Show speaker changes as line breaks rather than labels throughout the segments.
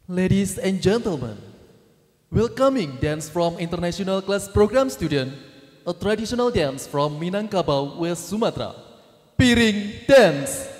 Ladies and gentlemen, welcoming dance from International Class Program student, a traditional dance from Minangkabau, West Sumatra, Piring Dance.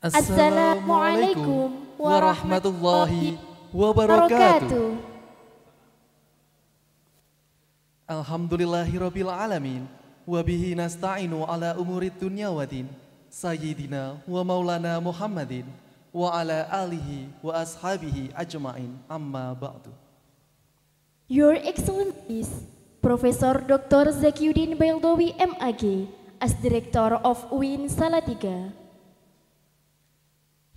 Assalamualaikum warahmatullahi wabarakatuh. Alhamdulillahirabbil alamin wa bihi nasta'inu ala umurid dunya waddin. Sayyidina wa maulana Muhammadin wa ala alihi wa ashabihi ajma'in, amma ba'du.
Your Excellencies, Profesor Dr. Zakiuddin Baildowi MAG, as Director of UIN Salatiga.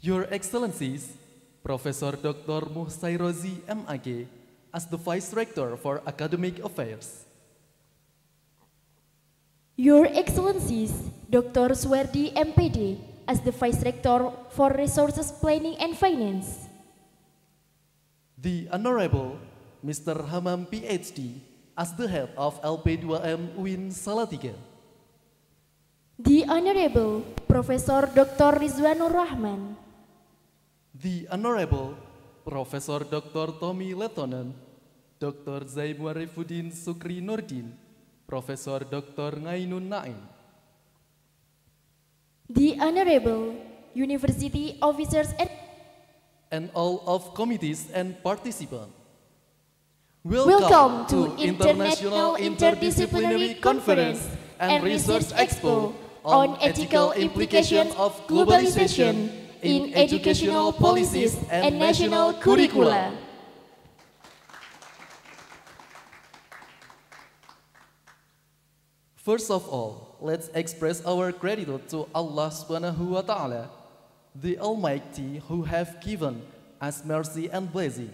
Your Excellencies, Profesor Dr. Muhsairozi MAG, as the Vice Rector for Academic Affairs.
Your Excellencies, Dr. Suwardi MPD, as the Vice Rector for Resources Planning and Finance.
The Honorable Mr. Hamam PhD, as the Head of LP2M UIN Salatiga.
The Honorable Profesor Dr. Rizwanur Rahman.
The Honorable Profesor Dr. Tommy Letonen, Dr. Zaib Warifuddin Sukri Nurdin, Profesor Dr. Ngainun Naim.
The Honorable University Officers
and all of committees and participants.
Welcome to International Interdisciplinary Conference and Research Expo on Ethical Implications of Globalization in Educational Policies and National Curricula.
First of all, let's express our gratitude to Allah Subhanahu wa Ta'ala, the Almighty, who have given us mercy and blessing,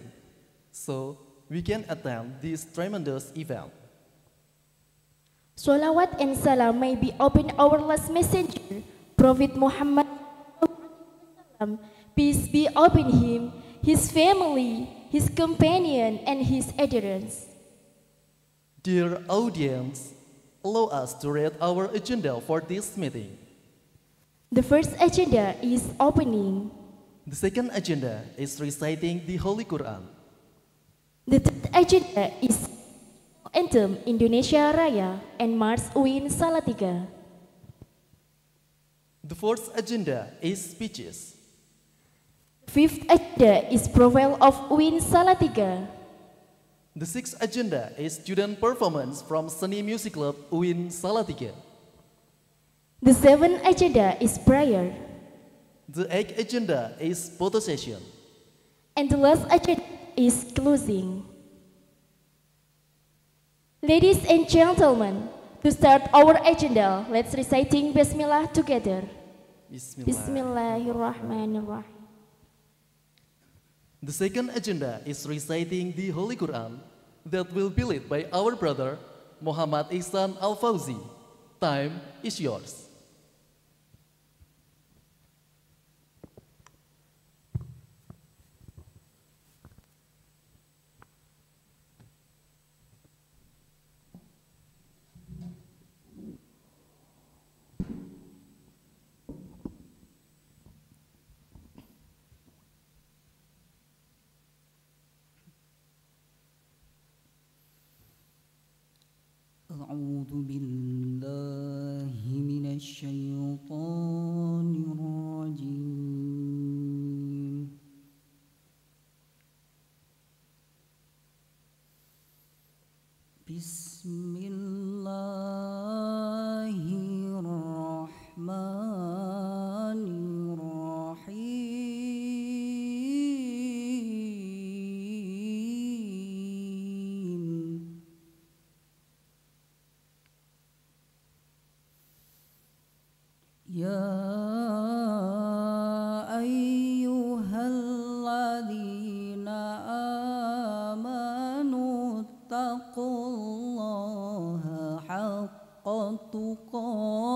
so we can attend this tremendous event.
Salawat and salam may be upon our last messenger, Prophet Muhammad. Peace be upon him, his family, his companion, and his adherents.
Dear audience, allow us to read our agenda for this meeting.
The first agenda is opening.
The second agenda is reciting the Holy Quran.
The third agenda is Anthem Indonesia Raya and Mars UIN Salatiga.
The fourth agenda is speeches.
Fifth agenda is profile of UIN Salatiga.
The sixth agenda is student performance from Seni Music Club UIN Salatiga.
The seventh agenda is prayer.
The eighth agenda is photo session.
And the last agenda is closing. Ladies and gentlemen, to start our agenda, let's reciting Bismillah together. Bismillahirrahmanirrahim.
The second agenda is reciting the Holy Quran that will be led by our brother Muhammad Ihsan Al-Fauzi. Time is yours.
أعوذ بالله من الشيطان الرجيم بسم الله الرحمن الرحيم يا أيها الذين آمنوا اتقوا الله حق تقاته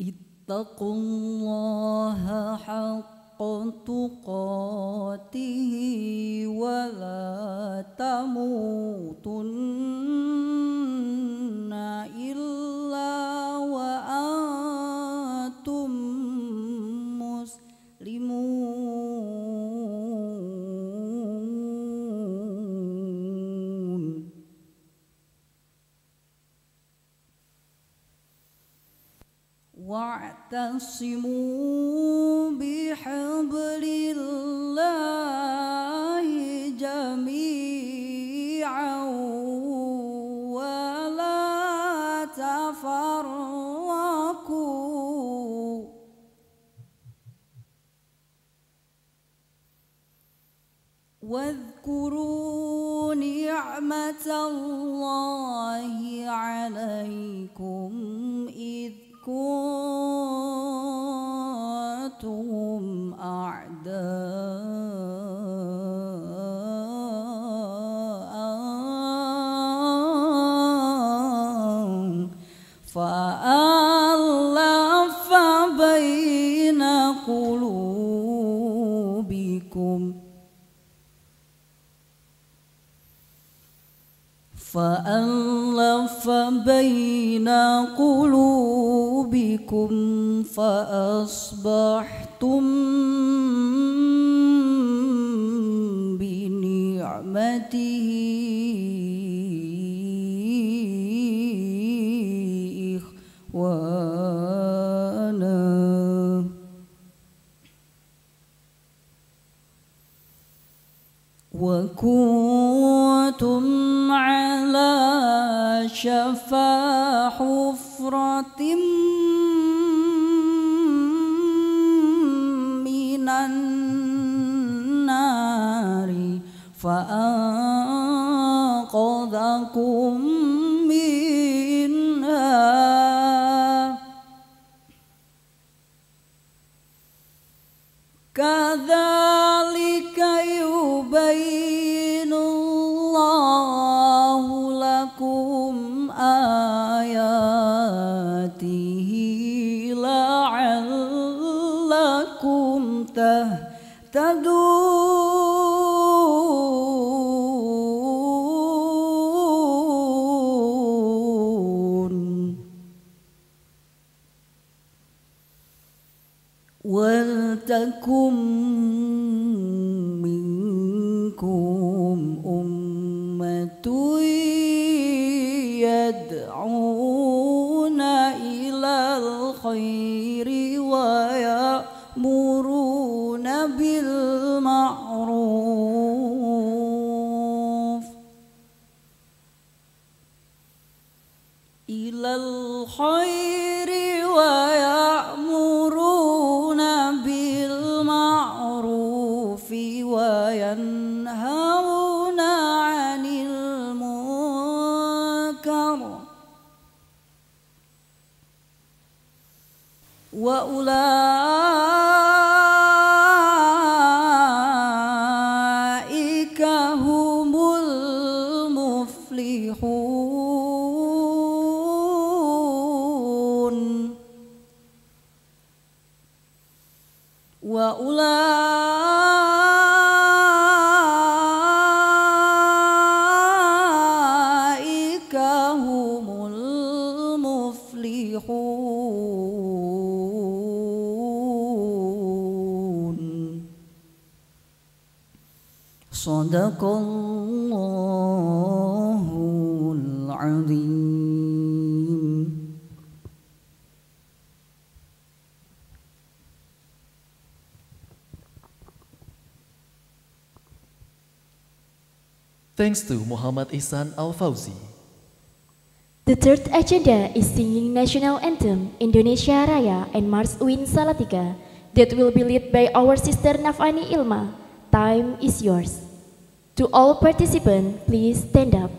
اتقوا الله حق تقاته ولا تموتن إلا وأنتم مسلمون wa'tasimu bihablillahi jami'an wa la tafarraqu wadhkuru ni'matallahi 'alaikum idh kuntum a'da'an fa'alafa baina qulubikum فألف بين قلوبكم فأصبحتم بنعمته إخوانا وكنتم على شفا حفرة من النار فأنقذكم منها كذلك يبين الله لكم آياته لعلكم تهتدون ولتكن منكم أمة يدعون إلى الخير ويأمرون بالمعروف إلى الخير ويأمرون بالمعروف وينهون عن المنكر وأولئك هم المفلحون وأولئك هم المفلحون صدق الله العظيم.
Thanks to Muhammad Ihsan Al-Fauzi.
The third agenda is singing national anthem Indonesia Raya and March UIN Salatiga that will be led by our sister Nafani Ilma. Time is yours. To all participants, please stand up.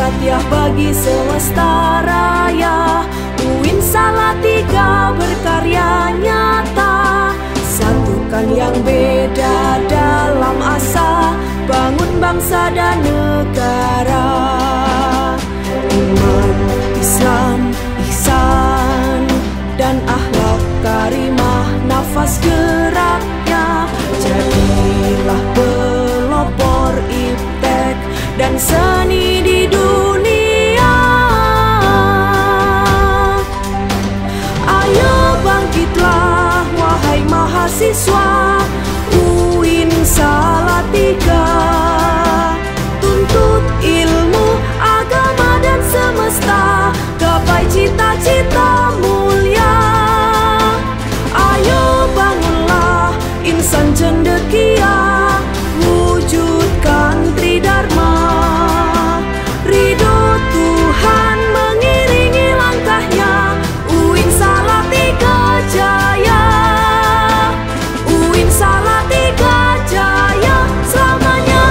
Fatihah bagi semesta raya. UIN Salatiga berkarya nyata, satukan yang beda dalam asa, bangun bangsa dan negara. Iman, Islam, ihsan, dan akhlak karimah nafas geraknya. Jadilah pelopor iptek dan seni di dunia. Ayo bangkitlah wahai mahasiswa UIN Salatiga, tuntut ilmu, agama dan semesta, gapai cita-cita mulia. Ayo bangunlah insan cendekia, wujudkan tridharma. Ridho Tuhan mengiringi langkahnya. UIN Salatiga jaya, UIN Salatiga jaya selamanya.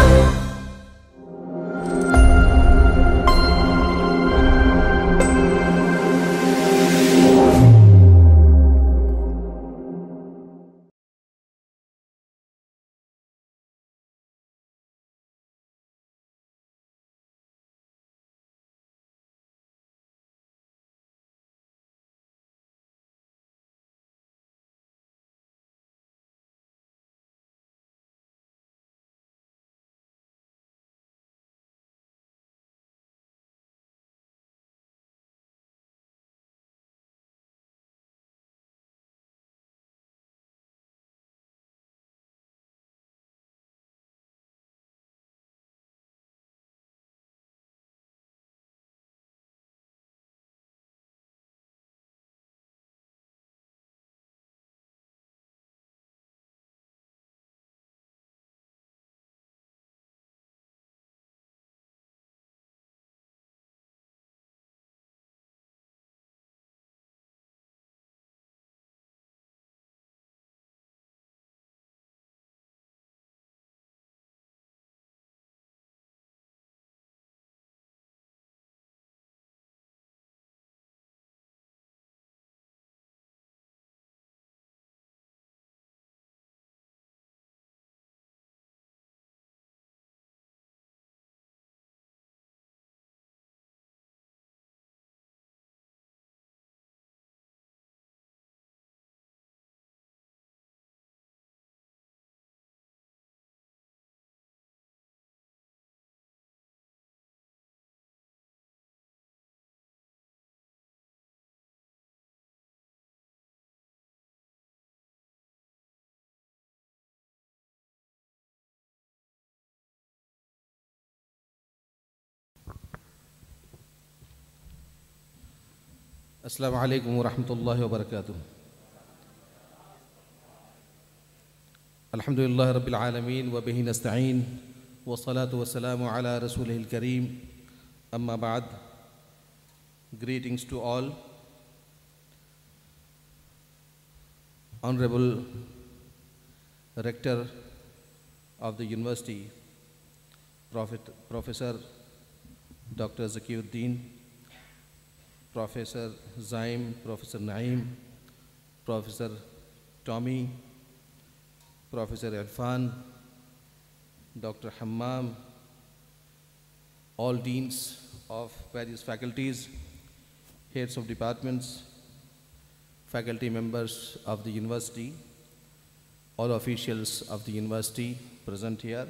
Assalamualaikum warahmatullahi wabarakatuh. Alhamdulillah rabbil alamin wa bihi nasta'in wa salatu wa salamu ala rasulihil kareem. Amma ba'd. Greetings to all. Honorable Rector of the University, Professor Dr. Zakiuddin, Professor Zaim, Professor Naeem, Professor Tommy, Professor Irfan, Dr. Hammam, all deans of various faculties, heads of departments, faculty members of the university, all officials of the university present here,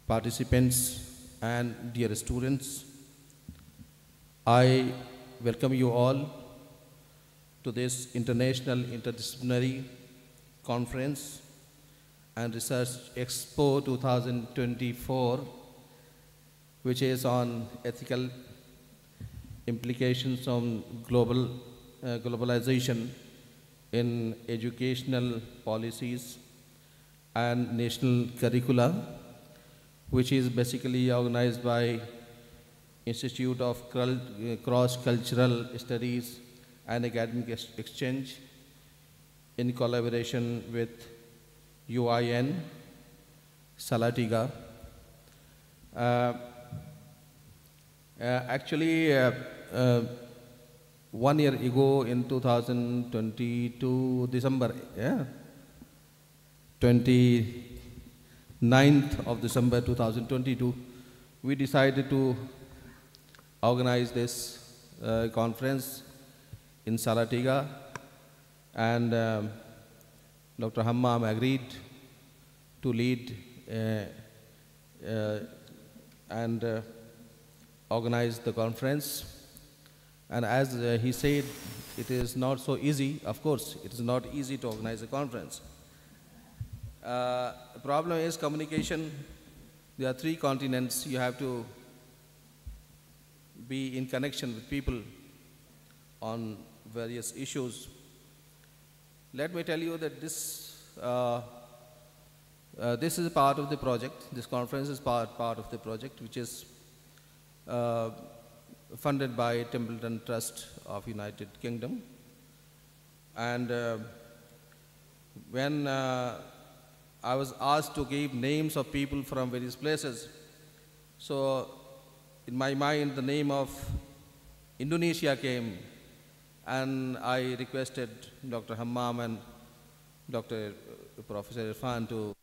participants and dear students, I welcome you all to this International Interdisciplinary Conference and Research Expo 2024, which is on ethical implications on globalization in educational policies and national curricula, which is basically organized by Institute of Cross-Cultural Studies and Academic Exchange in collaboration with UIN Salatiga. Actually, 1 year ago in 2022 December, 29th of December 2022, we decided to organize this conference in Salatiga, and Dr. Hammam agreed to lead and organize the conference. And as he said, it is not so easy. Of course, it is not easy to organize a conference. The problem is communication. There are 3 continents. You have to be in connection with people on various issues. Let me tell you that this is a part of the project. This conference is part of the project, which is funded by Templeton Trust of United Kingdom. And when I was asked to give names of people from various places, so in my mind the name of Indonesia came, and I requested Dr. Hammam and Dr. Professor Irfan to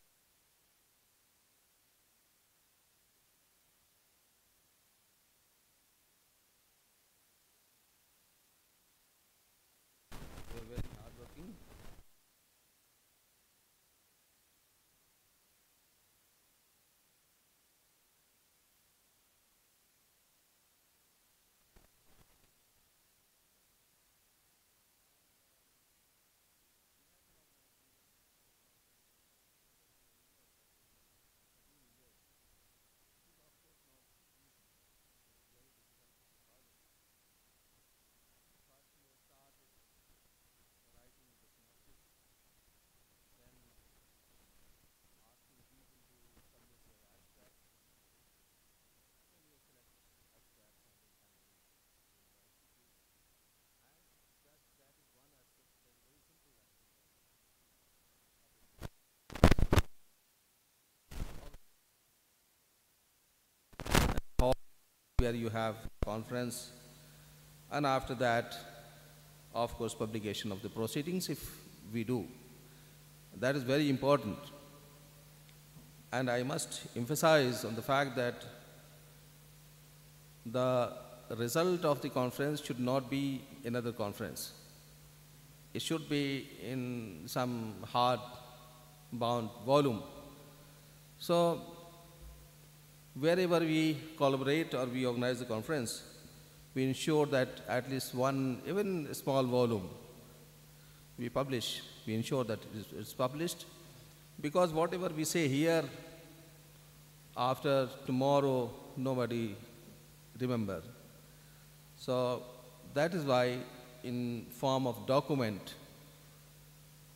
where you have conference, and after that, of course, publication of the proceedings if we do. That is very important. And I must emphasize on the fact that the result of the conference should not be another conference. It should be in some hard-bound volume. So wherever we collaborate or we organize the conference, we ensure that at least one, even a small volume, we publish. We ensure that it's published, because whatever we say here, after tomorrow, nobody remember. So that is why, in form of document,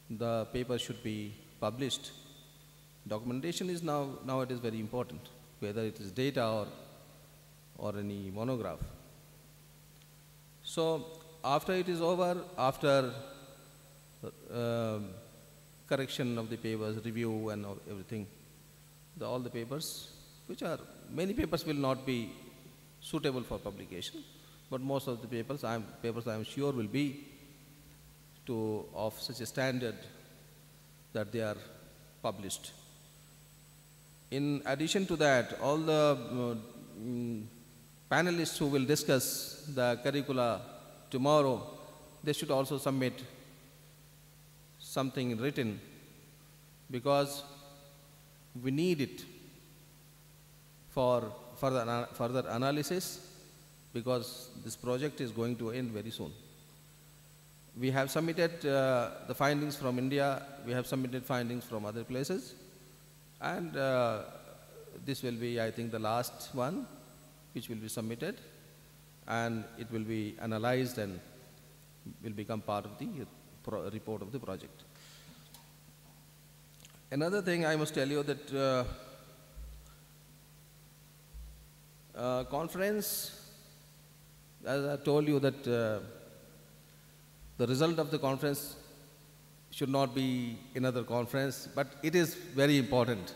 the paper should be published. Documentation is nowadays very important, whether it is data or any monograph. So after it is over, after correction of the papers, review and everything, all the papers, which are, many papers will not be suitable for publication, but most of the papers I am sure will be of such a standard that they are published. In addition to that, all the panelists who will discuss the curricula tomorrow, they should also submit something written, because we need it for further analysis, because this project is going to end very soon. We have submitted the findings from India, we have submitted findings from other places, and this will be, I think, the last one which will be submitted, and it will be analyzed and will become part of the report of the project. Another thing I must tell you that conference, as I told you, that the result of the conference should not be another conference, but it is very important.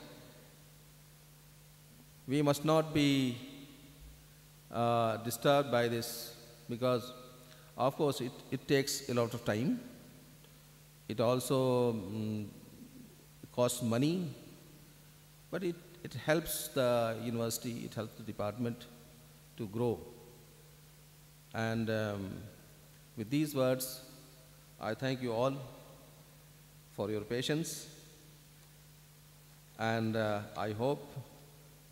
We must not be disturbed by this, because of course it takes a lot of time. It also costs money, but it helps the university, it helps the department to grow. And with these words, I thank you all for your patience, and I hope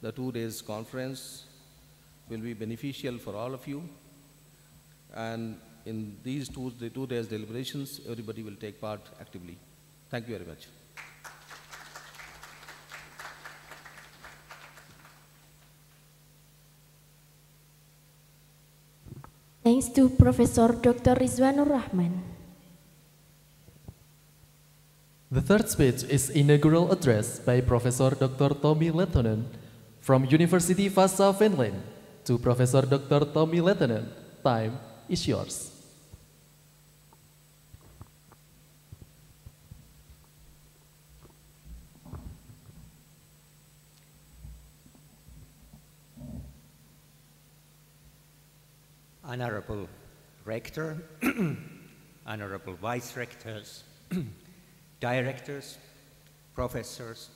the 2 days conference will be beneficial for all of you. And in these 2 days deliberations, everybody will take part actively. Thank you very much.
Thanks to Professor Dr. Rizwanur Rahman.
The third speech is inaugural address by Professor Dr. Tommy Lehtonen from University Vasa, Finland. To Professor Dr. Tommy Lehtonen, time is yours.
Honorable Rector, Honorable Vice Rectors, Directors, Professors,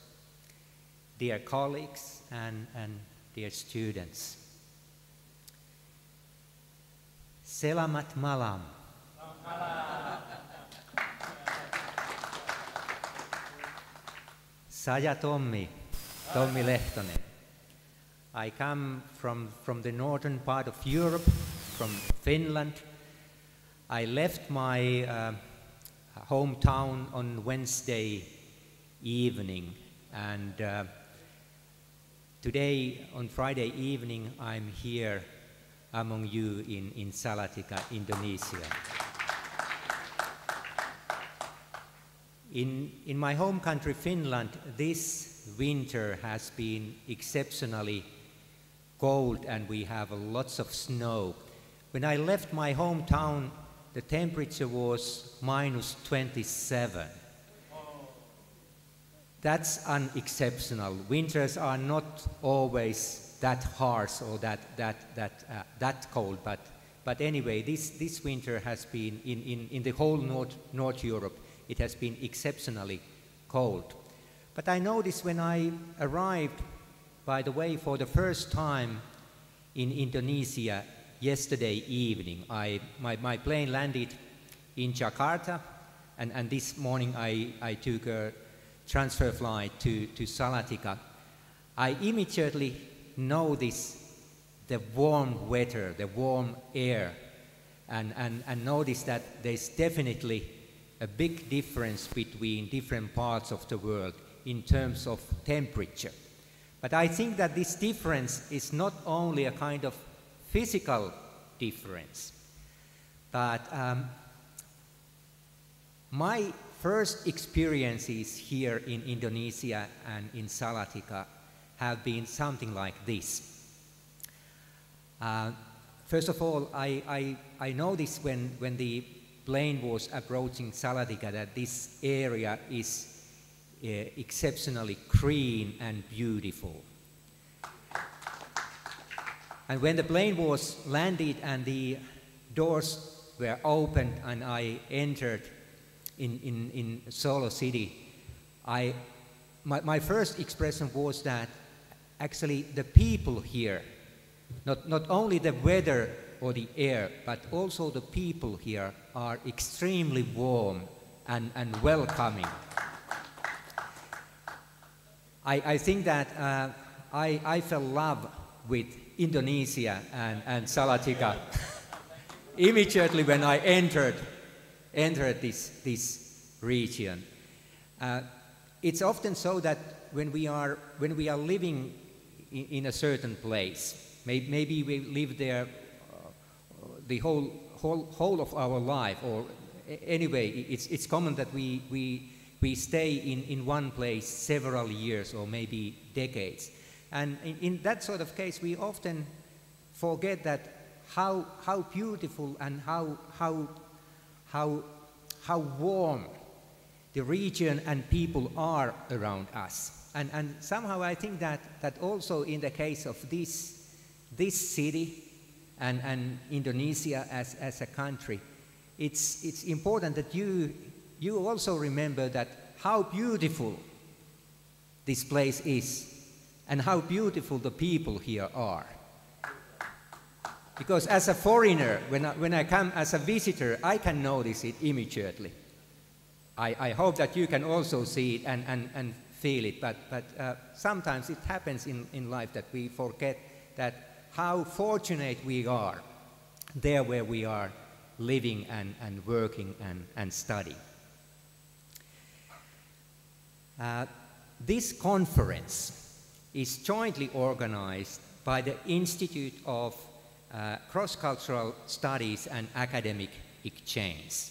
dear colleagues and dear students. Selamat malam. Saya Tommy Lehtonen. I come from the northern part of Europe, from Finland. I left my hometown on Wednesday evening, and today on Friday evening I'm here among you in Salatiga, Indonesia. In my home country Finland, this winter has been exceptionally cold and we have lots of snow. When I left my hometown, the temperature was -27. That's unexceptional. Winters are not always that harsh or that cold, but anyway, this winter has been in the whole North Europe. It has been exceptionally cold. But I noticed when I arrived, by the way, for the first time in Indonesia yesterday evening. My plane landed in Jakarta, and this morning I took a transfer flight to Salatiga. I immediately noticed the warm weather, the warm air, and noticed that there's definitely a big difference between different parts of the world in terms of temperature. But I think that this difference is not only a kind of physical difference, but my first experiences here in Indonesia and in Salatiga have been something like this. First of all, I noticed when the plane was approaching Salatiga that this area is exceptionally green and beautiful. And when the plane was landed and the doors were opened and I entered in Solo City, my first expression was that actually the people here, not only the weather or the air, but also the people here are extremely warm and welcoming. I think that I fell in love with Indonesia and Salatiga immediately when I entered this region. It's often so that when we are living in a certain place, maybe we live there the whole of our life, or anyway, it's common that we stay in one place several years or maybe decades. And in that sort of case, we often forget that how beautiful and how warm the region and people are around us. And somehow I think that also in the case of this city, and Indonesia as a country, it's important that you also remember that how beautiful this place is and how beautiful the people here are. Because as a foreigner, when I come as a visitor, I can notice it immediately. I hope that you can also see it and feel it, but sometimes it happens in life that we forget that how fortunate we are there where we are living and working and studying. This conference is jointly organized by the Institute of Cross-Cultural Studies and Academic Exchange.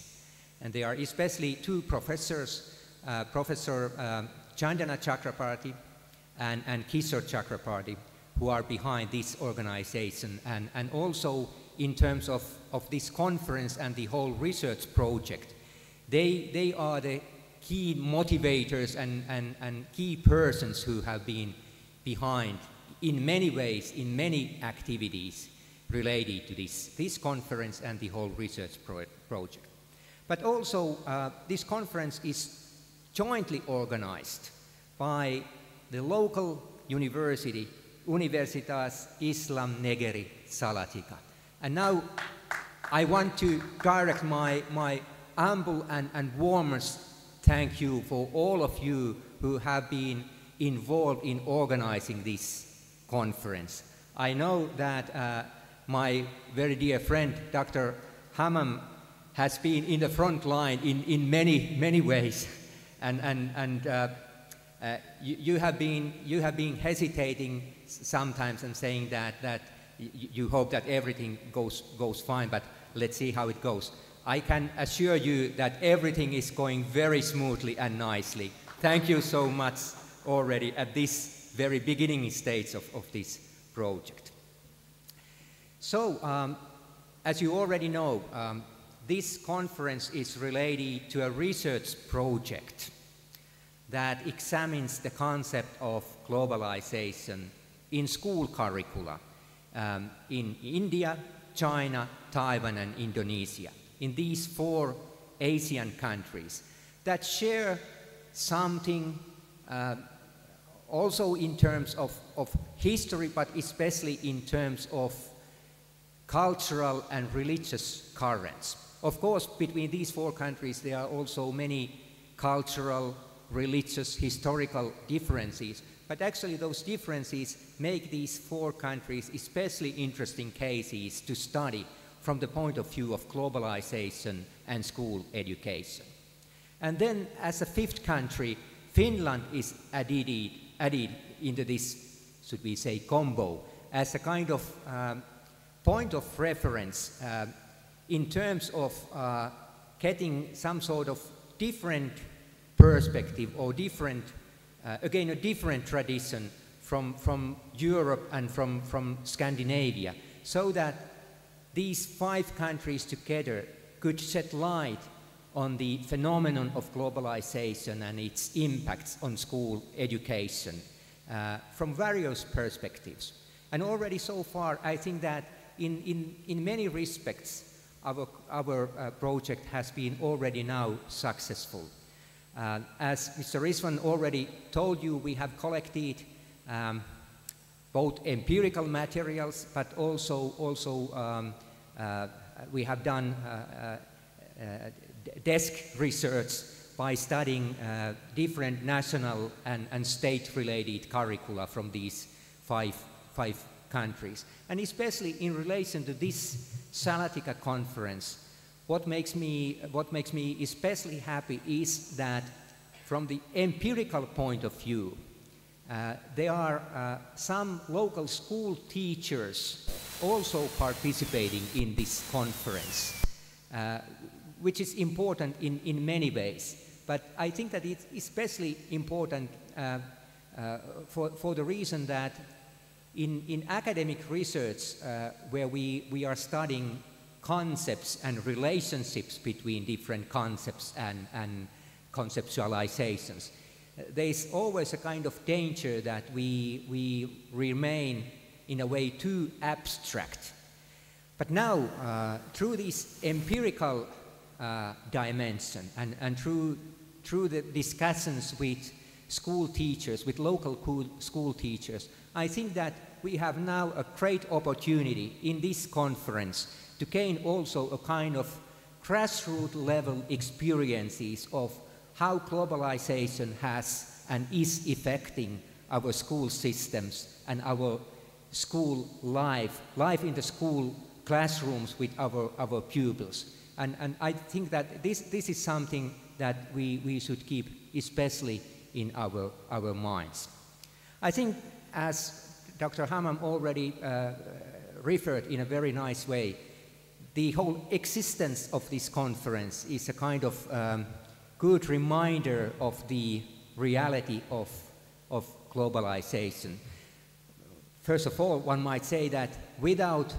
And there are especially two professors, Professor Chandana Chakrabarty and Kishore Chakrabarty, who are behind this organization. And also in terms of this conference and the whole research project, they are the key motivators and key persons who have been behind in many ways, in many activities related to this conference and the whole research project. But also this conference is jointly organized by the local university, Universitas Islam Negeri Salatiga. And now I want to direct my humble and warmest thank you for all of you who have been involved in organizing this conference. I know that my very dear friend, Dr. Hammam, has been in the front line in many ways, and you have been hesitating sometimes and saying that you hope that everything goes fine, but let's see how it goes. I can assure you that everything is going very smoothly and nicely. Thank you so much already at this very beginning stage of this project. So, as you already know, this conference is related to a research project that examines the concept of globalization in school curricula in India, China, Taiwan, and Indonesia, in these 4 Asian countries that share something also in terms of history, but especially in terms of cultural and religious currents. Of course, between these 4 countries, there are also many cultural, religious, historical differences, but actually those differences make these 4 countries especially interesting cases to study from the point of view of globalization and school education. And then, as a 5th country, Finland is added into this, should we say, combo, as a kind of point of reference in terms of getting some sort of different perspective or different, again, a different tradition from Europe and from Scandinavia, so that these 5 countries together could shed light on the phenomenon of globalization and its impacts on school education from various perspectives. And already so far, I think that in many respects, our project has been already now successful. As Mr. Rizwan already told you, we have collected both empirical materials, but also we have done desk research by studying different national and state-related curricula from these five countries. And especially in relation to this Salatiga conference, what makes me especially happy is that from the empirical point of view, there are some local school teachers also participating in this conference, which is important in many ways. But I think that it's especially important for the reason that in academic research, where we are studying concepts and relationships between different concepts and conceptualizations, there is always a kind of danger that we remain in a way too abstract. But now, through this empirical dimension and through the discussions with school teachers, with local school teachers, I think that we have now a great opportunity in this conference to gain also a kind of grassroots level experiences of how globalization has and is affecting our school systems and our school life in the school classrooms with our pupils. And I think that this is something that we should keep especially in our minds. I think, as Dr. Hammam already referred in a very nice way, the whole existence of this conference is a kind of good reminder of the reality of globalization. First of all, one might say that without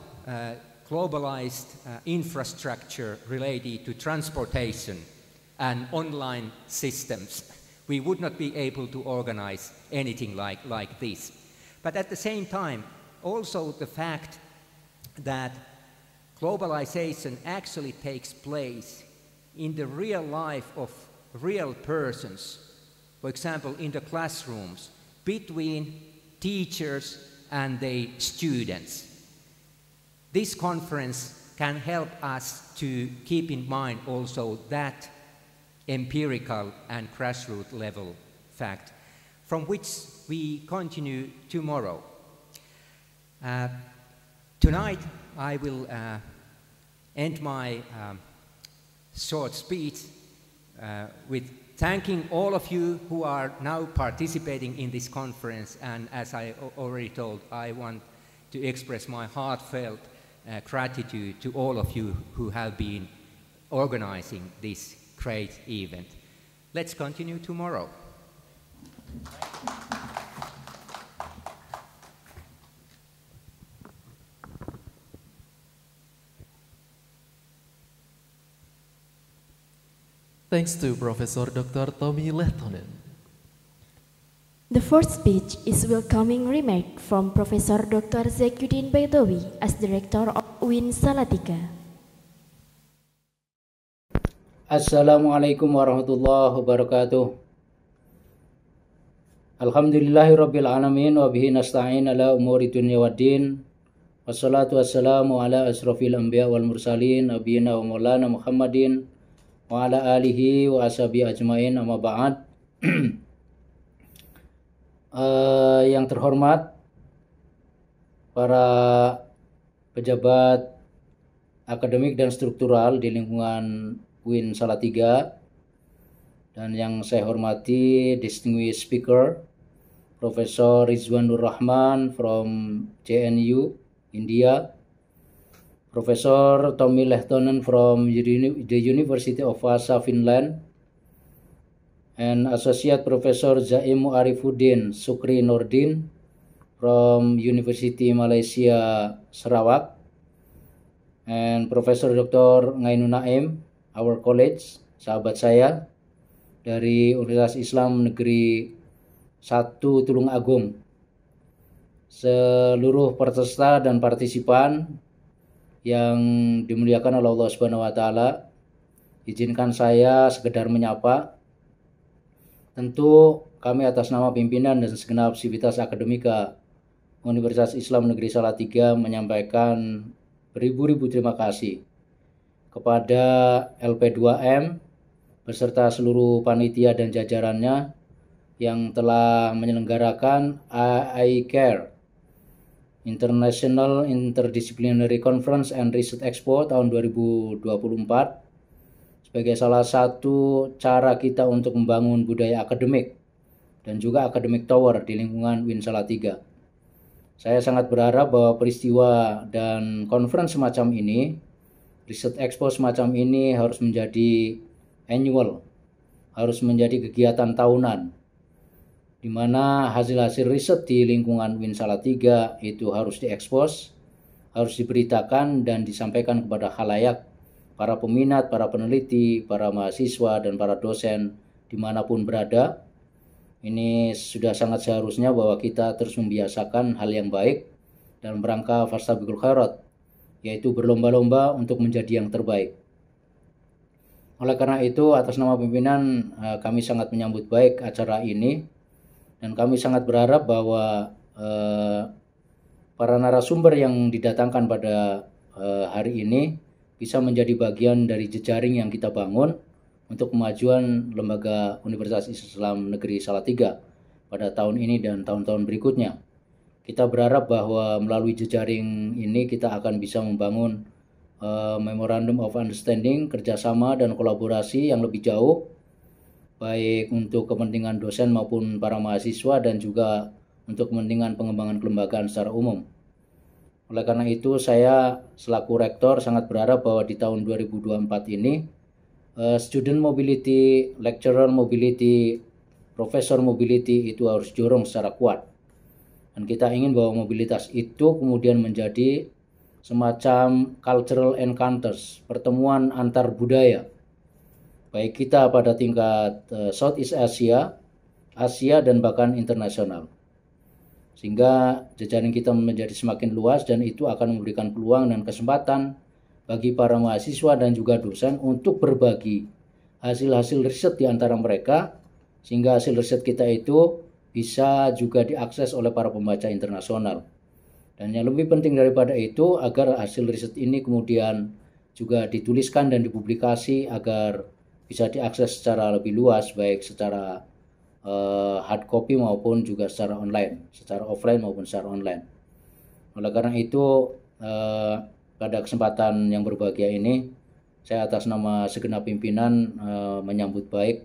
globalized infrastructure related to transportation and online systems, we would not be able to organize anything like this. But at the same time, also the fact that globalization actually takes place in the real life of real persons, for example, in the classrooms, between teachers and the students. This conference can help us to keep in mind also that empirical and grassroots level fact, from which we continue tomorrow. Tonight I will end my short speech with thanking all of you who are now participating in this conference, and as I already told, I want to express my heartfelt gratitude to all of you who have been organizing this great event. Let's continue tomorrow.
Thanks to Professor Dr. Tommy Lehtonen.
The fourth speech is welcoming remark from Professor Dr. Zainuddin Baidowi as Director of UIN Salatiga.
Assalamualaikum warahmatullahi wabarakatuh. Alhamdulillahirabbil alamin wa bihi nasta'in ala umuri dunya waddin. Wassalatu wassalamu ala asrofil anbiya wal mursalin nabiyina wa maulana Muhammadin wa ala alihi wa ashabi ajmain, amma ba'd. Yang terhormat para pejabat akademik dan struktural di lingkungan UIN Salatiga, dan yang saya hormati distinguished speaker Profesor Rizwanur Rahman from JNU India, Professor Tommy Lehtonen from the University of Vaasa, Finland, and Associate Professor Zaim Arifuddin Sukri Nordin from University Malaysia Sarawak, and Professor Dr. Ngainun Naim, our college, sahabat saya dari Universitas Islam Negeri 1 Tulung Agung, seluruh peserta dan partisipan yang dimuliakan oleh Allah Subhanahu wa taala, izinkan saya sekedar menyapa. Tentu kami atas nama pimpinan dan segenap sivitas akademika Universitas Islam Negeri Salatiga menyampaikan beribu-ribu terima kasih kepada LP2M beserta seluruh panitia dan jajarannya yang telah menyelenggarakan IICARE International Interdisciplinary Conference and Research Expo tahun 2024 sebagai salah satu cara kita untuk membangun budaya akademik dan juga akademik tower di lingkungan UIN Salatiga. Saya sangat berharap bahwa peristiwa dan conference semacam ini, Research Expo semacam ini harus menjadi annual, harus menjadi kegiatan tahunan, di mana hasil-hasil riset di lingkungan UIN Salatiga itu harus diekspos, harus diberitakan dan disampaikan kepada khalayak, para peminat, para peneliti, para mahasiswa, dan para dosen dimanapun berada. Ini sudah sangat seharusnya bahwa kita terus membiasakan hal yang baik dalam rangka fastabiqul khairat, yaitu berlomba-lomba untuk menjadi yang terbaik. Oleh karena itu, atas nama pimpinan, kami sangat menyambut baik acara ini, dan kami sangat berharap bahwa para narasumber yang didatangkan pada hari ini bisa menjadi bagian dari jejaring yang kita bangun untuk kemajuan Lembaga Universitas Islam Negeri Salatiga pada tahun ini dan tahun-tahun berikutnya. Kita berharap bahwa melalui jejaring ini kita akan bisa membangun Memorandum of Understanding, kerjasama dan kolaborasi yang lebih jauh, baik untuk kepentingan dosen maupun para mahasiswa dan juga untuk kepentingan pengembangan kelembagaan secara umum. Oleh karena itu, saya selaku rektor sangat berharap bahwa di tahun 2024 ini student mobility, lecturer mobility, professor mobility itu harus dorong secara kuat. Dan kita ingin bahwa mobilitas itu kemudian menjadi semacam cultural encounters, pertemuan antar budaya, baik kita pada tingkat Southeast Asia, Asia dan bahkan internasional. Sehingga jejaring kita menjadi semakin luas dan itu akan memberikan peluang dan kesempatan bagi para mahasiswa dan juga dosen untuk berbagi hasil-hasil riset di antara mereka, sehingga hasil riset kita itu bisa juga diakses oleh para pembaca internasional. Dan yang lebih penting daripada itu, agar hasil riset ini kemudian juga dituliskan dan dipublikasi agar bisa diakses secara lebih luas, baik secara hard copy maupun juga secara online, secara offline maupun secara online. Oleh karena itu, pada kesempatan yang berbahagia ini, saya atas nama segenap pimpinan menyambut baik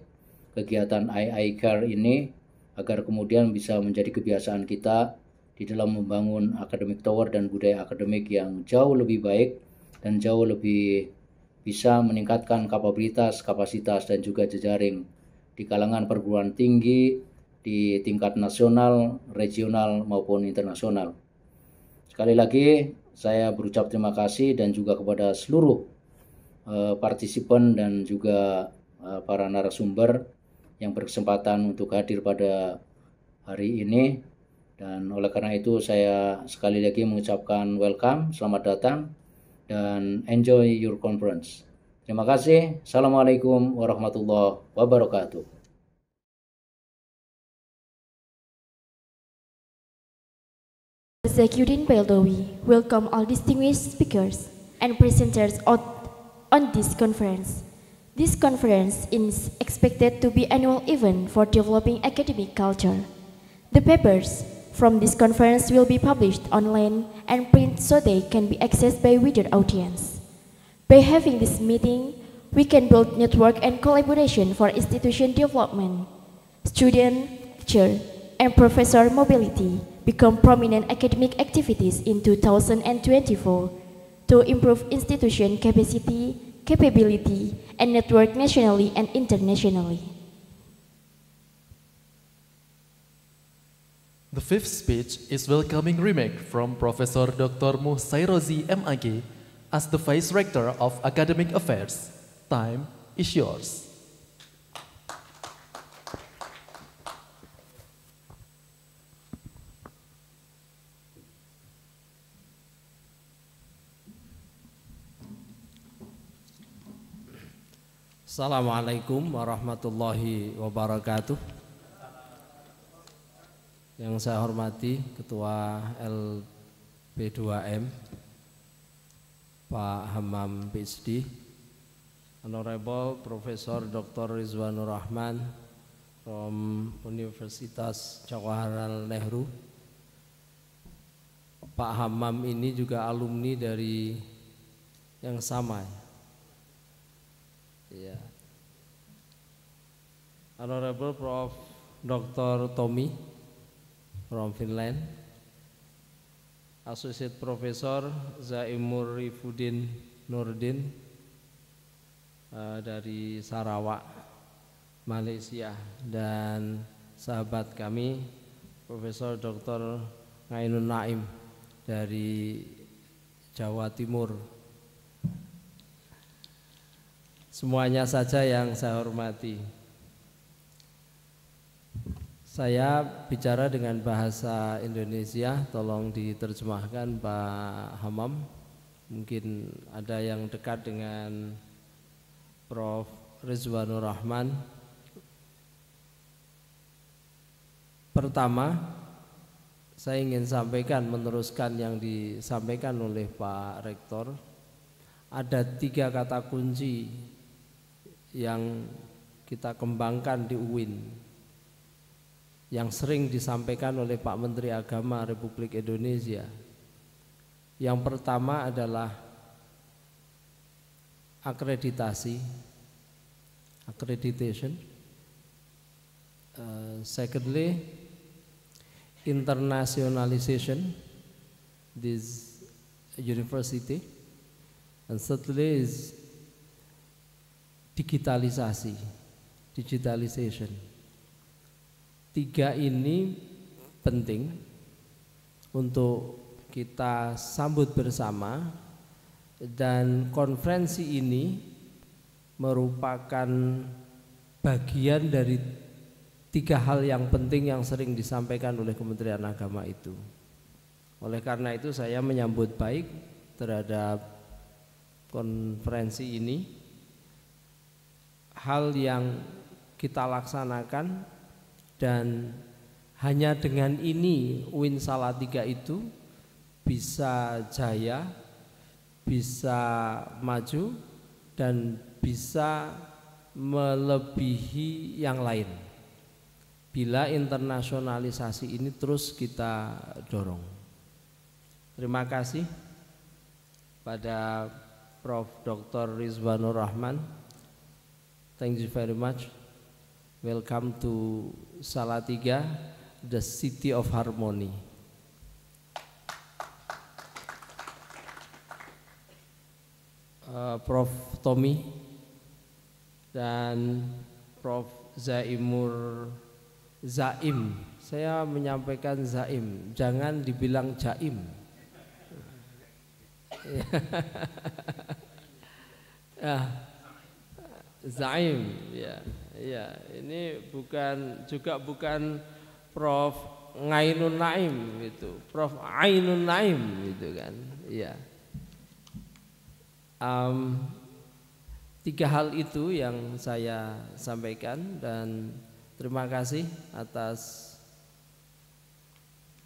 kegiatan IICARE ini agar kemudian bisa menjadi kebiasaan kita di dalam membangun academic tower dan budaya akademik yang jauh lebih baik dan jauh lebih bisa meningkatkan kapabilitas, kapasitas dan juga jejaring di kalangan perguruan tinggi di tingkat nasional, regional maupun internasional. Sekali lagi saya berucap terima kasih dan juga kepada seluruh partisipan dan juga para narasumber yang berkesempatan untuk hadir pada hari ini. Dan oleh karena itu saya sekali lagi mengucapkan welcome, selamat datang, dan enjoy your conference. Terima kasih. Assalamualaikum warahmatullahi wabarakatuh.
Zakirudin Peldowi welcome all distinguished speakers and presenters on this conference. This conference is expected to be an annual event for developing academic culture. The papers from this conference will be published online and print so they can be accessed by wider audience. By having this meeting, we can build network and collaboration for institution development. Student, teacher, and professor mobility become prominent academic activities in 2024 to improve institution capacity, capability, and network nationally and internationally.
The fifth speech is welcoming remark from Professor Dr. Muhsairozi MAG as the Vice Rector of Academic Affairs. Time is yours.
Assalamualaikum warahmatullahi wabarakatuh. Yang saya hormati Ketua LP2M Pak Hammam PhD, Honorable Professor Dr. Rizwanur Rahman from Universitas Jawaharlal Nehru. Pak Hammam ini juga alumni dari yang sama. Ya. Honorable Prof. Dr. Tommy from Finland, Associate Professor Zaimur Rifuddin Nurdin dari Sarawak, Malaysia, dan sahabat kami Profesor Dr. Ainun Naim dari Jawa Timur. Semuanya saja yang saya hormati. Saya bicara dengan bahasa Indonesia, tolong diterjemahkan Pak Hammam. mungkin ada yang dekat dengan Prof. Rizwanur Rahman. Pertama, saya ingin sampaikan, meneruskan yang disampaikan oleh Pak Rektor. Ada 3 kata kunci yang kita kembangkan di UIN yang sering disampaikan oleh Pak Menteri Agama Republik Indonesia. Yang pertama adalah akreditasi, accreditation. Secondly, internationalization this university, and thirdly is digitalization. 3 ini penting untuk kita sambut bersama, dan konferensi ini merupakan bagian dari 3 hal yang penting yang sering disampaikan oleh Kementerian Agama itu. Oleh karena itu saya menyambut baik terhadap konferensi ini. Hal yang kita laksanakan, dan hanya dengan ini UIN Salatiga itu bisa jaya, bisa maju, dan bisa melebihi yang lain bila internasionalisasi ini terus kita dorong. Terima kasih pada Prof. Dr. Rizwanur Rahman. Thank you very much. Welcome to Salatiga, the city of harmony. Prof. Tommy dan Prof. Zaim. Saya menyampaikan Zaim, jangan dibilang Jaim. Zaim, ya. Ya, ini bukan Prof. Ngainun Naim gitu, Prof. Ainun Naim gitu kan. Iya. 3 hal itu yang saya sampaikan, dan terima kasih atas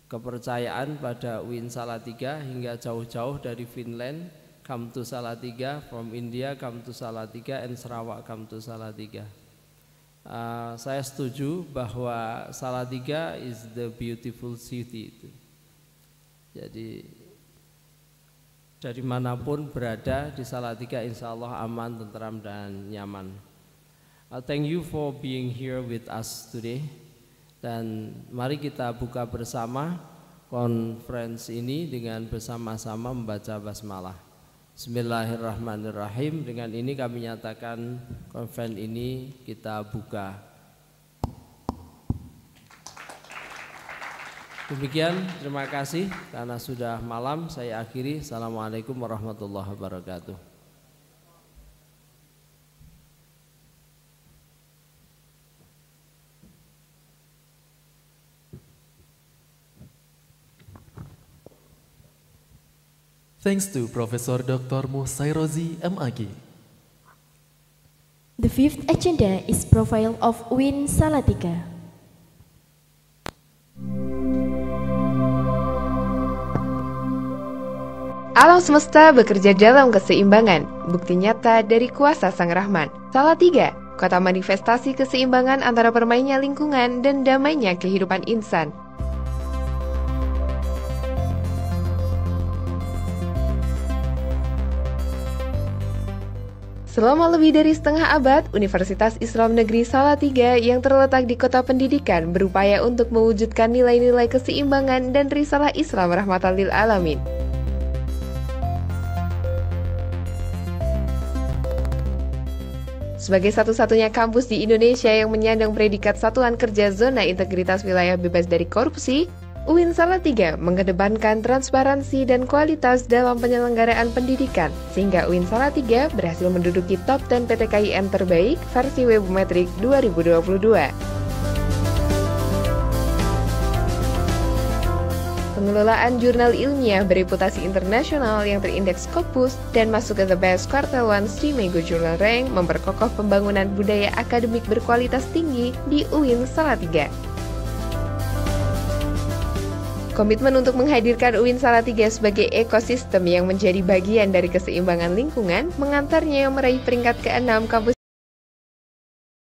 kepercayaan pada UIN Salatiga hingga jauh-jauh dari Finland come to Salatiga, from India come to Salatiga, and Sarawak come to Salatiga. Saya setuju bahwa Salatiga is the beautiful city itu. Jadi dari manapun berada di Salatiga insya Allah aman, tentram, dan nyaman. Thank you for being here with us today. Dan mari kita buka bersama konferensi ini dengan bersama-sama membaca basmalah. Bismillahirrahmanirrahim. Dengan ini kami nyatakan konferensi ini kita buka. Demikian, terima kasih karena sudah malam. Saya akhiri. Assalamualaikum warahmatullahi wabarakatuh.
Thanks to Professor Dr. Musairozi MAG.
The 5th agenda is profile of UIN Salatiga.
Alam semesta bekerja dalam keseimbangan, bukti nyata dari kuasa Sang Rahman. Salatiga, kota manifestasi keseimbangan antara permainnya lingkungan dan damainya kehidupan insan. Selama lebih dari setengah abad, Universitas Islam Negeri Salatiga yang terletak di kota pendidikan berupaya untuk mewujudkan nilai-nilai keseimbangan dan risalah Islam rahmatan lil alamin. Sebagai satu-satunya kampus di Indonesia yang menyandang predikat Satuan Kerja Zona Integritas Wilayah Bebas dari Korupsi, UIN Salatiga mengedepankan transparansi dan kualitas dalam penyelenggaraan pendidikan, sehingga UIN Salatiga berhasil menduduki top 10 PTKIN terbaik versi Webometrik 2022. pengelolaan jurnal ilmiah bereputasi internasional yang terindeks Scopus dan masuk ke The Best Quartile 1 Streamego Journal Rank memperkokoh pembangunan budaya akademik berkualitas tinggi di UIN Salatiga. Komitmen untuk menghadirkan UIN Salatiga sebagai ekosistem yang menjadi bagian dari keseimbangan lingkungan mengantarnya meraih peringkat ke-6 kampus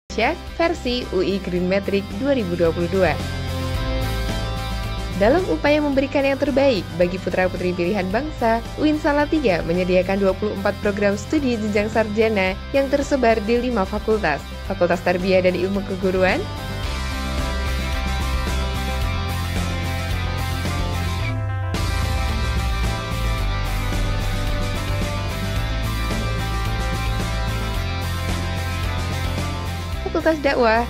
Indonesia versi UI Green Metric 2022. Dalam upaya memberikan yang terbaik bagi putra-putri pilihan bangsa, UIN Salatiga menyediakan 24 program studi jenjang sarjana yang tersebar di 5 fakultas, Fakultas Tarbiyah dan Ilmu Keguruan, Fakultas Dakwah,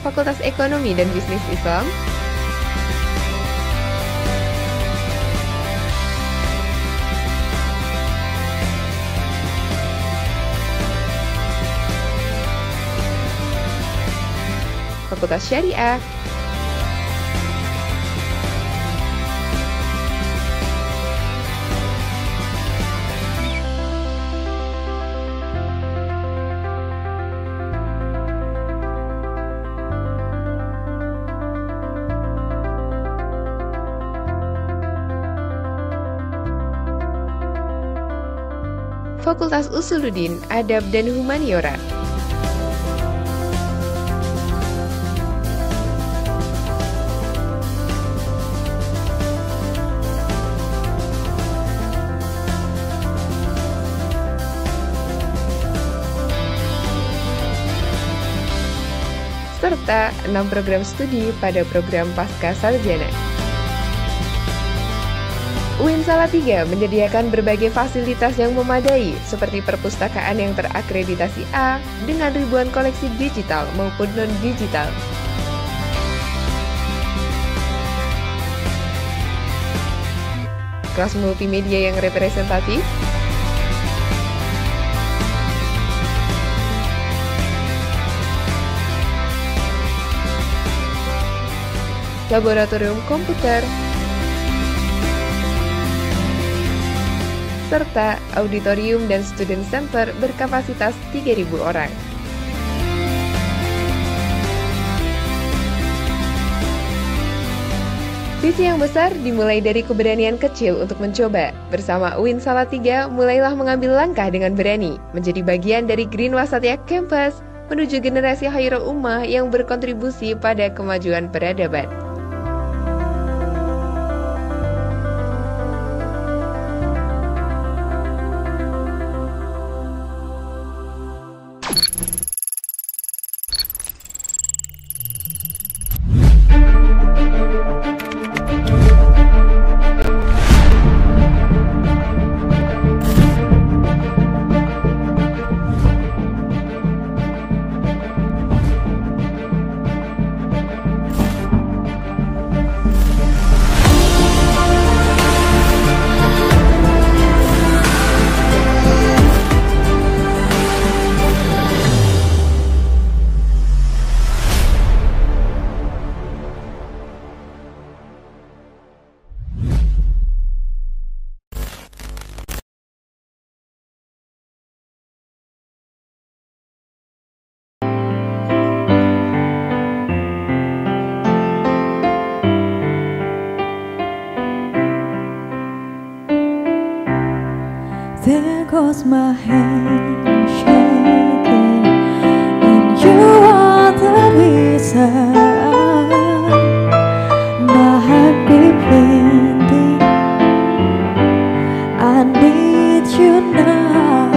Fakultas Ekonomi dan Bisnis Islam, Fakultas Syariah, Fakultas Usuluddin, Adab dan Humaniora, serta 6 program studi pada program Pasca Sarjana. UIN Salatiga menyediakan berbagai fasilitas yang memadai seperti perpustakaan yang terakreditasi A dengan ribuan koleksi digital maupun non-digital. Kelas multimedia yang representatif, laboratorium komputer, serta auditorium dan student center berkapasitas 3.000 orang. Visi yang besar dimulai dari keberanian kecil untuk mencoba. Bersama UIN Salatiga, mulailah mengambil langkah dengan berani, menjadi bagian dari Green Wasatiyah Campus, menuju generasi khairul ummah yang berkontribusi pada kemajuan peradaban.
There goes my hand shaking, and you are the reason my heart be beating. I need you now.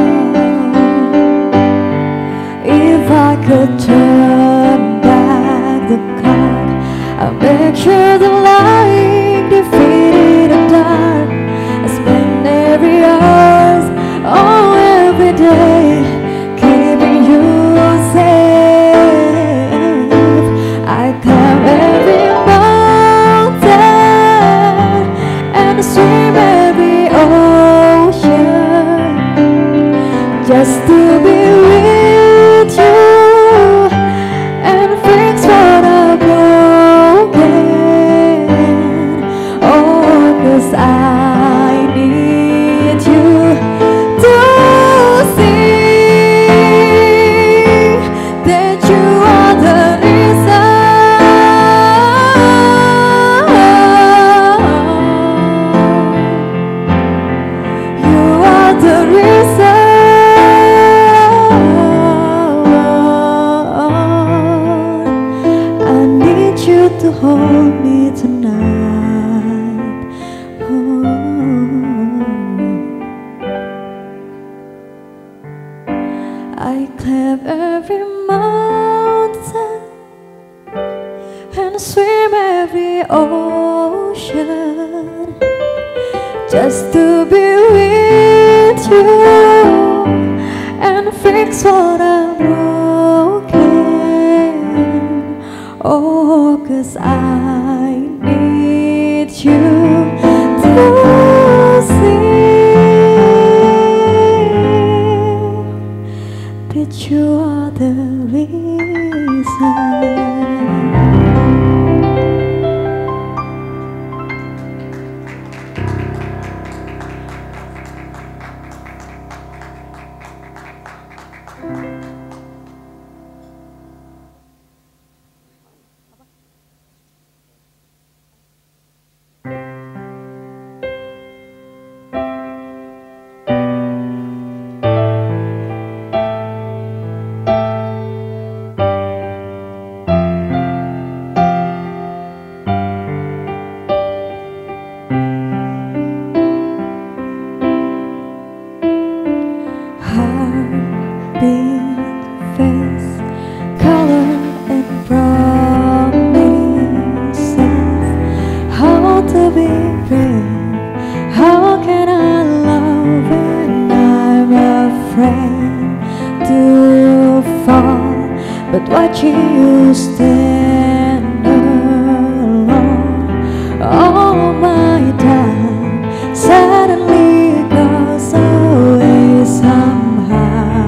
If I could turn back the clock, I'll make sure the light defeated the dark. I spend every hour, oh, every day, keeping you safe. I climb every mountain and just to be with you and fix what I've broken. Oh, 'cause I need you to see that you are the reason. You are the reason. I need you to hold me tonight. Oh. I climb every mountain and swim every ocean just to be with you and fix what I've broken. Oh, 'cause I need you to see that you are the reason. Heartbeat, face, color and promises. How to be brave? How can I love when I'm afraid to fall? But watching you stand alone, all my time suddenly goes away somehow.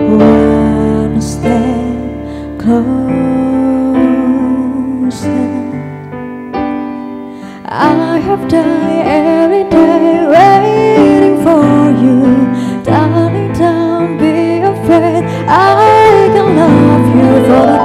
One step closer. I have died every day waiting for you. Darling, don't be afraid. I can love you for the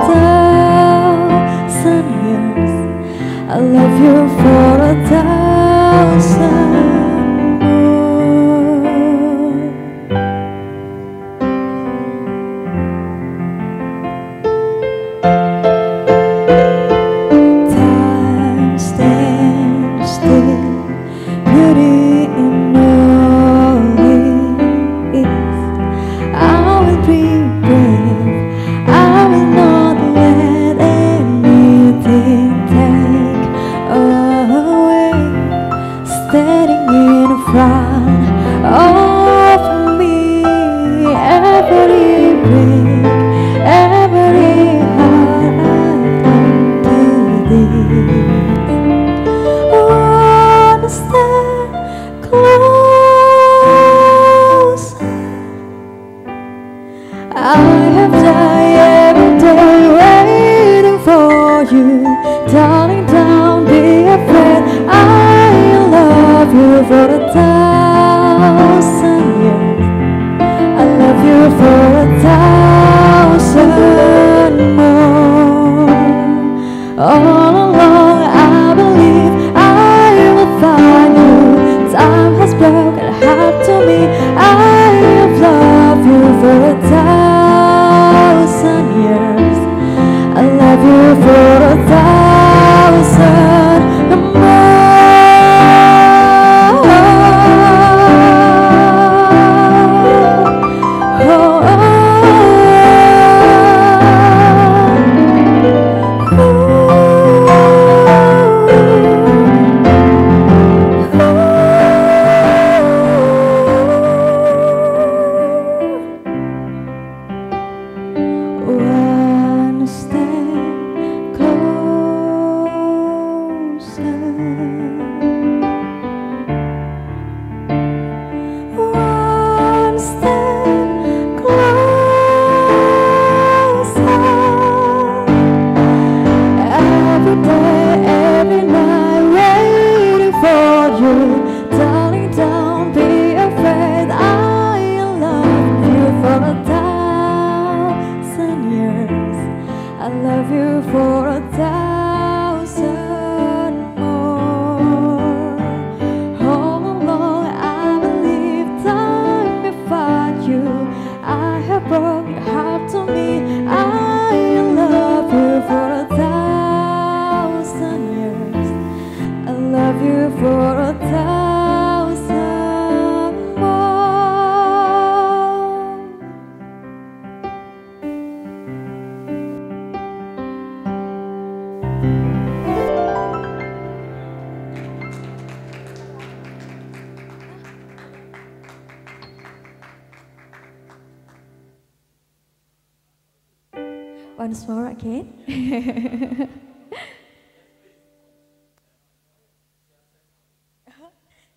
Once more again.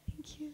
Thank you.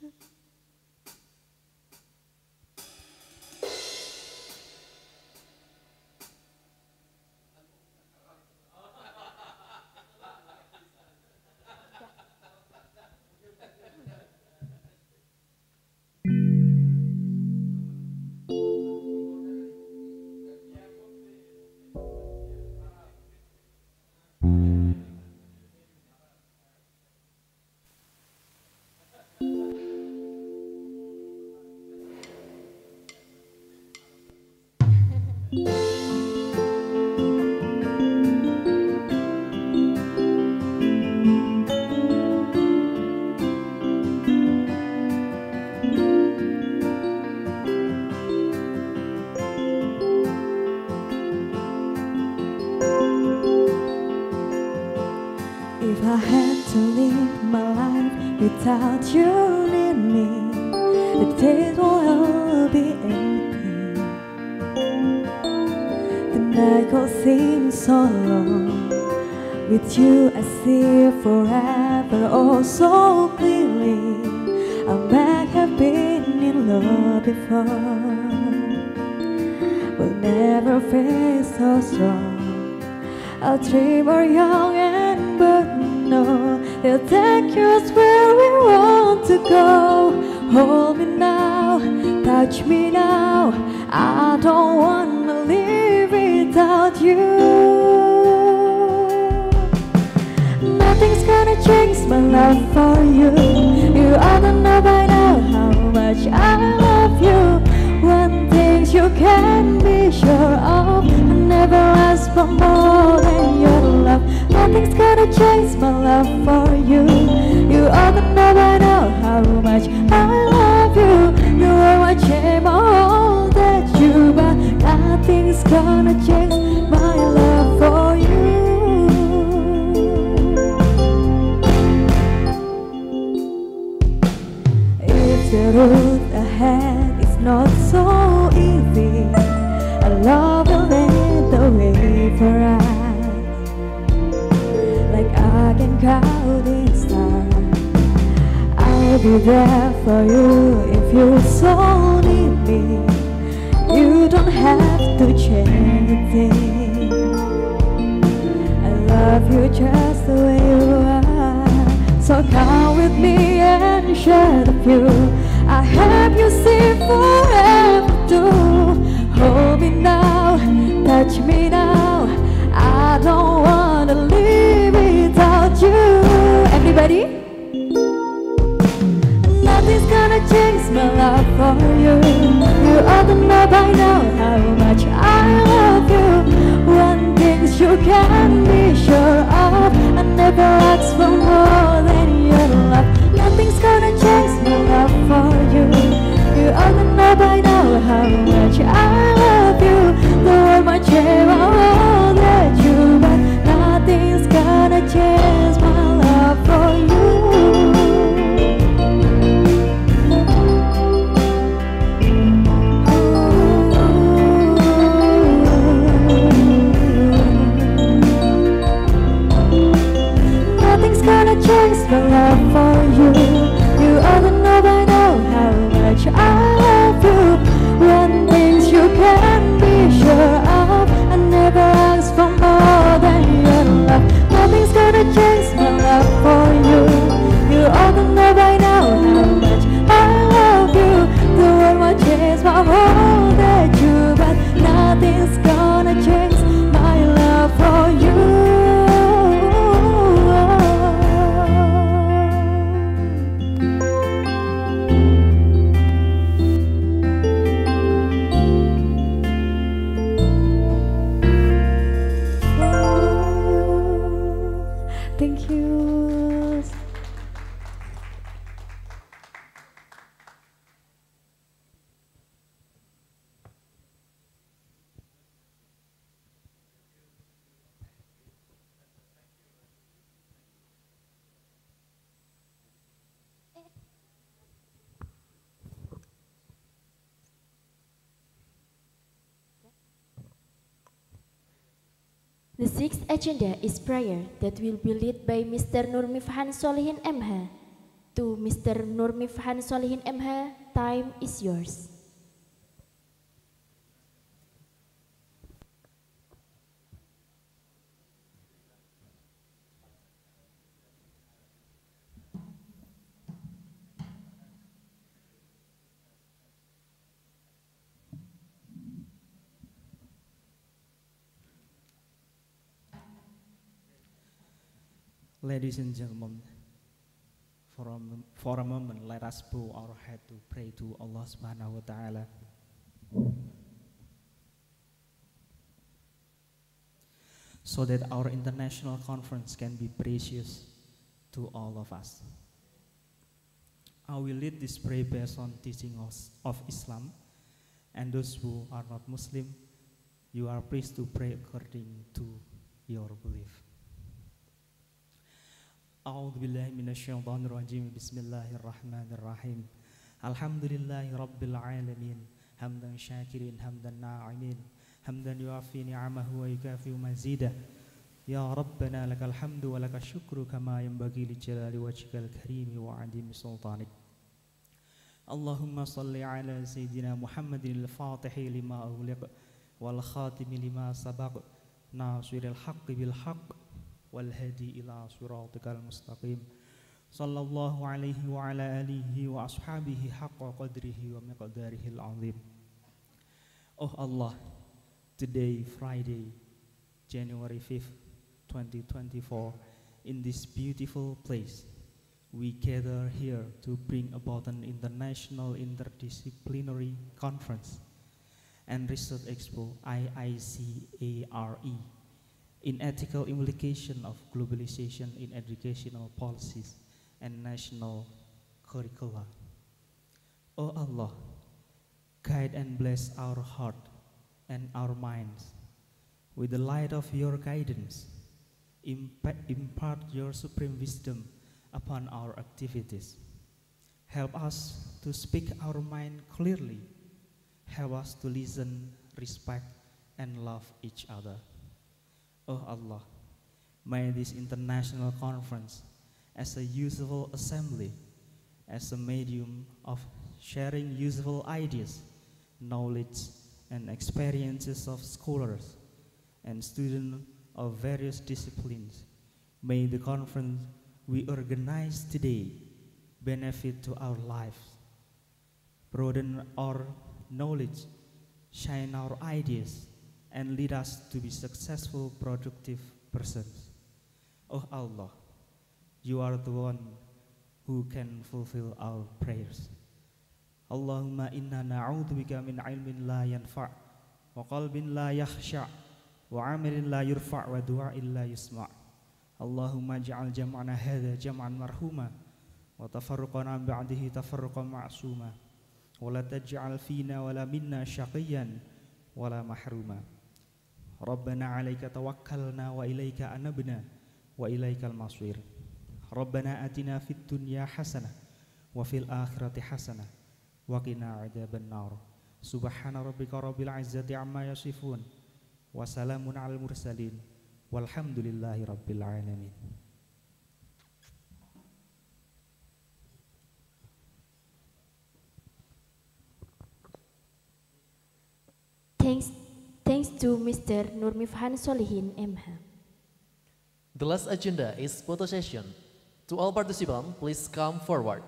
If I had to live my life without you near me, the days will all be empty. The night could seem so long. With you I see forever oh so clearly. I might have been in love before, will never feel so strong. Our dreams are young and but no, they'll take us where we want to go. Hold me now, touch me now. I don't wanna live without you. Nothing's gonna change my love for you. You ought to know by now how much I love you. One thing you can be sure of, I never ask for more than your love. Nothing's gonna change my love for you. You ought to know by now how much I love you. You are my shame, all that you, but nothing's gonna change my love for you. If the road ahead is not so easy, I love will lead the way for us. Like I can count in stars, I'll be there for you if you so need me. You don't have to change a thing. I love you just the way you are. So come with me and share the view. I hope you see forever too. Hold me now, touch me now. I don't wanna live without you. Everybody? Nothing's gonna change my love for you. You ought to know by now how much I love you. One thing you can be sure of, I never ask for more than your love. Nothing's gonna change my love for you. You ought to know by now how much I love you. The world might change all that you, but nothing's gonna change my love for you. Nothing's gonna change my love for you. You ought to know by now how much I love you. The sixth agenda is prayer that will be led by Mr. Nurmifhan Solihin MH. To Mr. Nurmifhan Solihin MH, time is yours.
Ladies and gentlemen, for a moment, let us bow our head to pray to Allah Subhanahu wa Ta'ala. So that our international conference can be precious to all of us. I will lead this prayer based on teaching of Islam, and those who are not Muslim, you are pleased to pray according to your belief. A'udzu billahi minasyaitonir rajim. Bismillahirrahmanirrahim. Alhamdulillahi rabbil alamin. Hamdan syakirin, hamdan na'imin. Hamdan yuafi ni'amahu wa yukafi'u mazidah. Ya Rabbana lakal hamdu wa lakal syukru kama yanbaghi li jalali wajhikal karimi wa 'azimi sultanik. Allahumma salli ala sayyidina Muhammadin al-Fatihi lima ughliq wal khatimi lima sabaq nasiril haqqi bil haqq والهدي إلى صراطك المستقيم صلى الله عليه وعلى آله وأصحابه حق قدره ومقداره العظيم. Oh Allah, today Friday, January 5th, 2024, in this beautiful place, we gather here to bring about an international interdisciplinary conference and research expo IICARE in ethical implication of globalization in educational policies and national curricula. O Allah, guide and bless our heart and our minds with the light of your guidance. Impart your supreme wisdom upon our activities. Help us to speak our mind clearly. Help us to listen, respect, and love each other. Oh Allah, may this international conference as a useful assembly, as a medium of sharing useful ideas, knowledge, and experiences of scholars and students of various disciplines. May the conference we organize today benefit to our lives, broaden our knowledge, shine our ideas, and lead us to be successful, productive persons. Oh Allah, you are the one who can fulfill our prayers. Allahumma inna na'udzubika min ilmin la yanfa' wa qalbin la yakhsha' wa amalin la yurfa' wa du'a'in la yusma'. Allahumma ja'al jam'ana hadha jam'an marhuma wa tafarruqana ba'dihi tafarruqan ma'suma wa la taj'al fina wa la minna syaqiyan wa la mahruma. Rabbana 'alaika tawakkalna wa ilaika anabna wa ilaikal masir. Rabbana atina fid dunya hasanah wa fil akhirati hasanah wa qina 'adzaban nar. Subhana rabbika rabbil 'izzati 'amma yasifun wa salamun 'alal mursalin walhamdulillahi rabbil alamin.
Thanks to Mr. Nurmifhan Solihin MH.
The last agenda is photo session. To all participants, please come forward.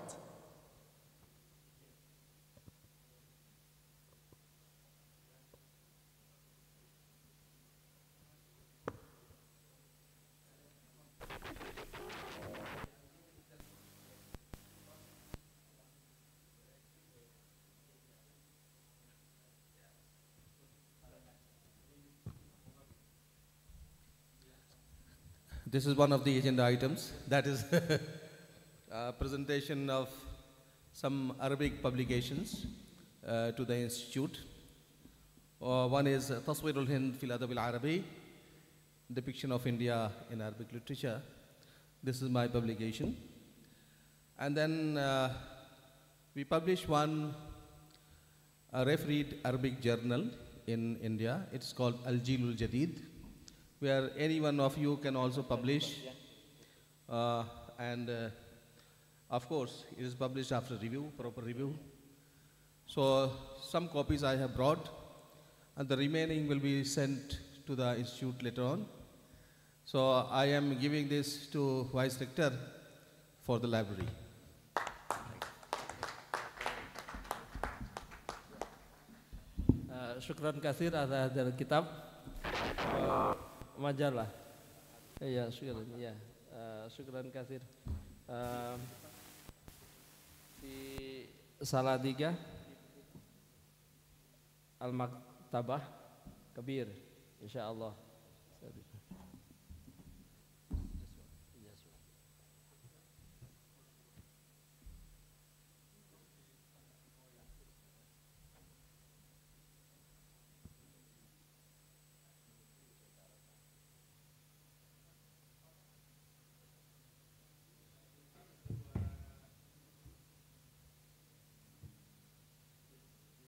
This is one of the agenda items, that is a presentation of some Arabic publications to the institute. One is Taswirul Hind fil Adab al-Arabi, depiction of India in Arabic literature. This is my publication. And then we publish one refereed Arabic journal in India. It's called Al-Jilul Jadid, where any one of you can also publish. Of course, it is published after review, proper review. So some copies I have brought, and the remaining will be sent to the institute later on. So I am giving this to Vice Rector for the library.
Syukran kasir atas hadal kitab majalah. Ya, syukran. Ya, syukran kasir. Di Salatiga Al-Maktabah Kabir, insyaallah.